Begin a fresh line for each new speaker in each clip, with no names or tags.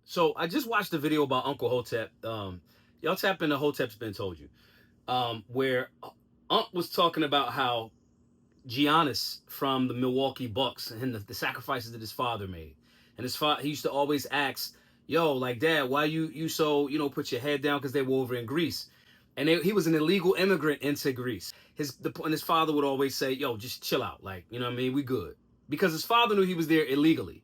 So I just watched a video about Uncle Hotep. Y'all tap into Hotep's Been Told You, where Unc was talking about how Giannis from the Milwaukee Bucks and the sacrifices that his father made. And his father, he used to always ask, "Yo, like Dad, why you so put your head down?" Because they were over in Greece, and he was an illegal immigrant into Greece. And his father would always say, "Yo, just chill out, like you know what I mean, we good," because his father knew he was there illegally,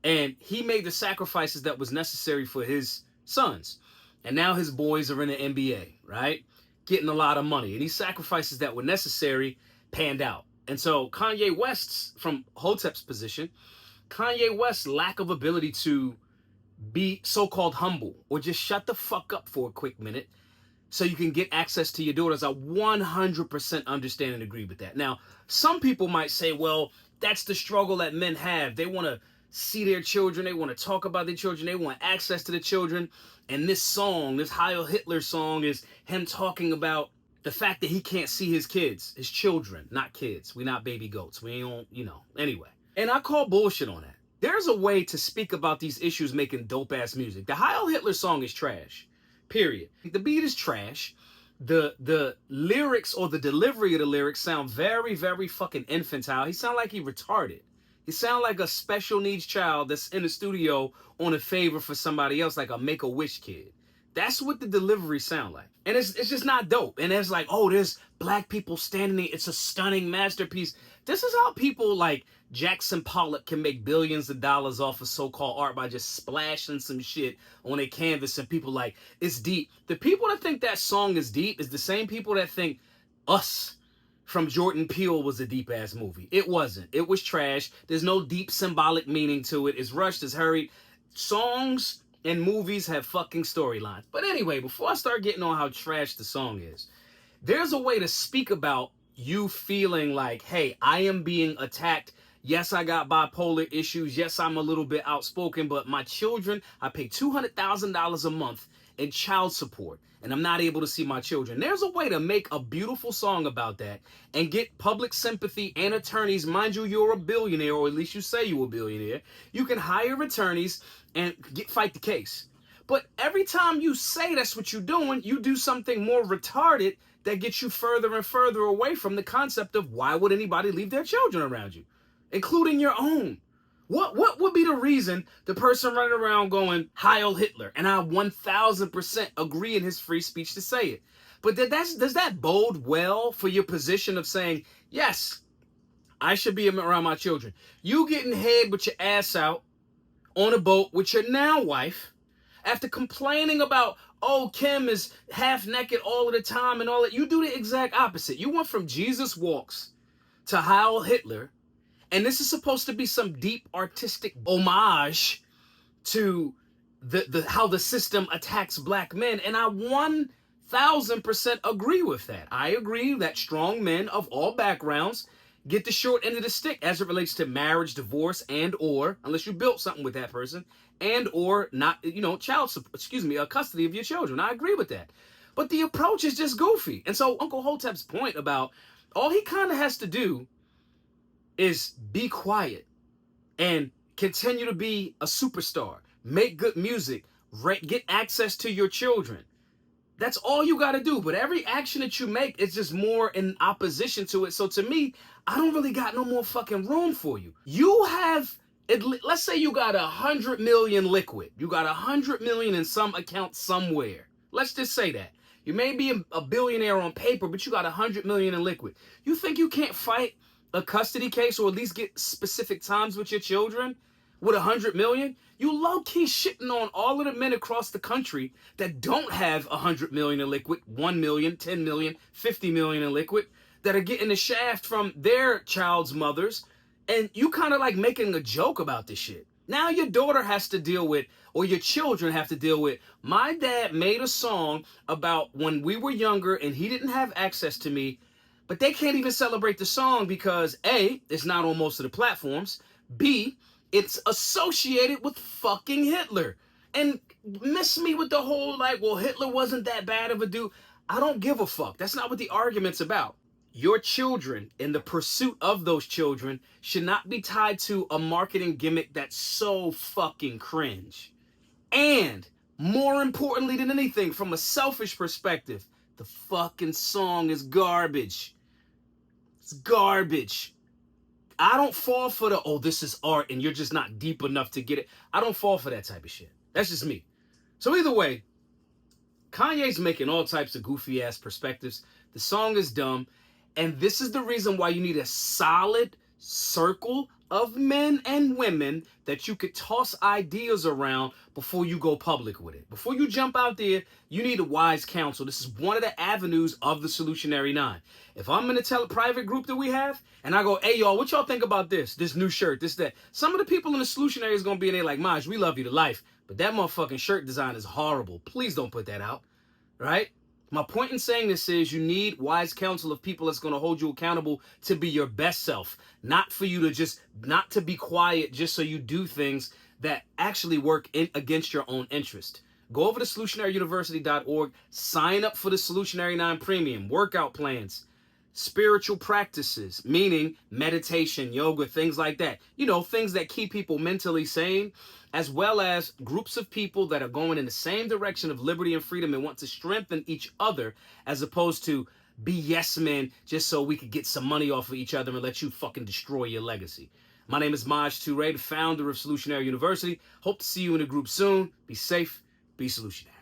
and he made the sacrifices that was necessary for his sons. And now his boys are in the NBA, right? Getting a lot of money. And these sacrifices that were necessary panned out. And so Kanye West's, from Hotep's position, Kanye West's lack of ability to be so-called humble or just shut the fuck up for a quick minute so you can get access to your daughters, I 100% understand and agree with that. Now, some people might say, well, that's the struggle that men have. They want to see their children. They want to talk about their children. They want access to the children. And this song, this Heil Hitler song, is him talking about the fact that he can't see his kids, his children, not kids. We not baby goats. We ain't, anyway. And I call bullshit on that. There's a way to speak about these issues making dope-ass music. The Heil Hitler song is trash. Period. The beat is trash. The lyrics or the delivery of the lyrics sound very, very fucking infantile. He sound like he retarded. He sound like a special needs child that's in the studio on a favor for somebody else, like a Make-A-Wish kid. That's what the delivery sound like. And it's just not dope. And it's like, oh, there's black people standing there. It's a stunning masterpiece. This is how people like Jackson Pollock can make billions of dollars off of so-called art by just splashing some shit on a canvas, and people like, it's deep. The people that think that song is deep is the same people that think Us from Jordan Peele was a deep-ass movie. It wasn't. It was trash. There's no deep symbolic meaning to it. It's rushed, it's hurried. Songs and movies have fucking storylines. But anyway, before I start getting on how trash the song is, there's a way to speak about you feeling like, hey, I am being attacked. Yes, I got bipolar issues. Yes, I'm a little bit outspoken, but my children, I pay $200,000 a month in child support, and I'm not able to see my children. There's a way to make a beautiful song about that and get public sympathy and attorneys. Mind you, you're a billionaire, or at least you say you're a billionaire. You can hire attorneys and fight the case. But every time you say that's what you're doing, you do something more retarded that gets you further and further away from the concept of why would anybody leave their children around you, including your own. What would be the reason the person running around going Heil Hitler? And I 1000% agree in his free speech to say it. But does that bode well for your position of saying, yes, I should be around my children? You getting head with your ass out on a boat with your now wife after complaining about, oh, Kim is half naked all of the time and all that. You do the exact opposite. You went from Jesus Walks to Heil Hitler. And this is supposed to be some deep artistic homage to the how the system attacks black men. And I 1000% agree with that. I agree that strong men of all backgrounds get the short end of the stick as it relates to marriage, divorce, and or, unless you built something with that person, and or not, custody of your children. I agree with that. But the approach is just goofy. And so Uncle Hotep's point about all he kind of has to do is be quiet and continue to be a superstar, make good music, get access to your children. That's all you got to do. But every action that you make is just more in opposition to it. So to me, I don't really got no more fucking room for you. You have, let's say you got 100 million liquid. You got 100 million in some account somewhere. Let's just say that. You may be a billionaire on paper, but you got 100 million in liquid. You think you can't fight a custody case or at least get specific times with your children with 100 million? You low-key shitting on all of the men across the country that don't have 100 million in liquid, 1 million, 10 million, 50 million in liquid, that are getting the shaft from their child's mothers, and you kind of like making a joke about this shit. Now your daughter has to deal with, or your children have to deal with, my dad made a song about when we were younger and he didn't have access to me. But they can't even celebrate the song because A, it's not on most of the platforms. B, it's associated with fucking Hitler. And miss me with the whole like, well, Hitler wasn't that bad of a dude. I don't give a fuck. That's not what the argument's about. Your children and the pursuit of those children should not be tied to a marketing gimmick that's so fucking cringe. And more importantly than anything, from a selfish perspective, the fucking song is garbage. It's garbage. I don't fall for the, oh, this is art and you're just not deep enough to get it. I don't fall for that type of shit. That's just me. So either way, Kanye's making all types of goofy ass perspectives. The song is dumb. And this is the reason why you need a solid circle of men and women that you could toss ideas around before you go public with it. Before you jump out there, you need a wise counsel. This is one of the avenues of the Solutionary 9. If I'm going to tell a private group that we have, and I go, hey, y'all, what y'all think about this? This new shirt, this, that. Some of the people in the Solutionary is going to be in there like, Maj, we love you to life, but that motherfucking shirt design is horrible. Please don't put that out, right? My point in saying this is you need wise counsel of people that's going to hold you accountable to be your best self, not for you to just, not to be quiet just so you do things that actually work against your own interest. Go over to solutionaryuniversity.org, sign up for the Solutionary 9 Premium, workout plans, spiritual practices, meaning meditation, yoga, things like that. You know, things that keep people mentally sane, as well as groups of people that are going in the same direction of liberty and freedom and want to strengthen each other, as opposed to be yes men just so we could get some money off of each other and let you fucking destroy your legacy. My name is Maj Toure, the founder of Solutionary University. Hope to see you in the group soon. Be safe, be solutionary.